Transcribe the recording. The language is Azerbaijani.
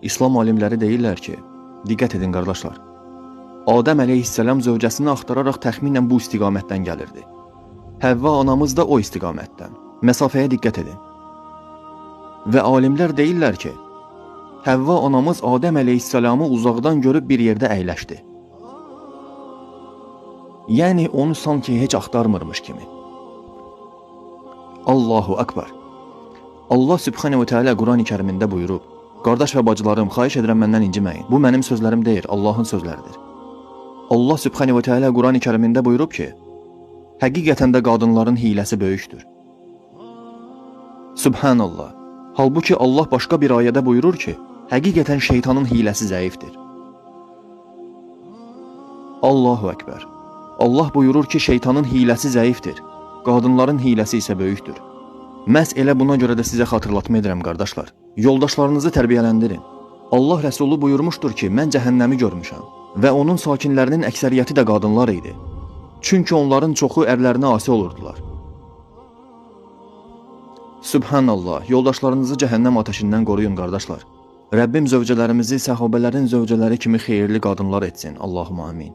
İslam alimləri deyirlər ki, diqqət edin qardaşlar, Adəm əleyhissalam zövcəsini axtararaq təxminən bu istiqamətdən gəlirdi. Həvva anamız da o istiqamətdən. Məsafəyə diqqət edin. Və alimlər deyirlər ki, Həvva anamız Adəm əleyhissalamı uzaqdan görüb bir yerdə əyləşdi. Yəni onu sanki heç axtarmırmış kimi. Allahu Akbar. Allah Sübhanehu Teala Quran-ı Kərimində buyurub, qardaş və bacılarım, xahiş edirəm məndən inciməyin. Bu mənim sözlərim deyil, Allahın sözləridir. Allah Sübhanehu Teala Quran-ı Kərimində buyurub ki, həqiqətən də qadınların hiləsi böyükdür. Subhanallah. Halbuki Allah başqa bir ayədə buyurur ki, həqiqətən şeytanın hiləsi zəifdir. Allahu Ekber. Allah buyurur ki, şeytanın hiləsi zəifdir, qadınların hiləsi isə böyükdür. Məhz elə buna görə də sizə xatırlatma edirəm, qardaşlar. Yoldaşlarınızı tərbiyələndirin. Allah Rəsulu buyurmuşdur ki, mən cəhənnəmi görmüşəm və onun sakinlərinin əksəriyyəti də qadınlar idi. Çünki onların çoxu ərlərinə asi olurdular. Subhanallah, yoldaşlarınızı cəhənnəm ateşindən qoruyun, qardaşlar. Rəbbim zövcələrimizi səhabələrin zövcələri kimi xeyirli qadınlar etsin. Allahumma amin.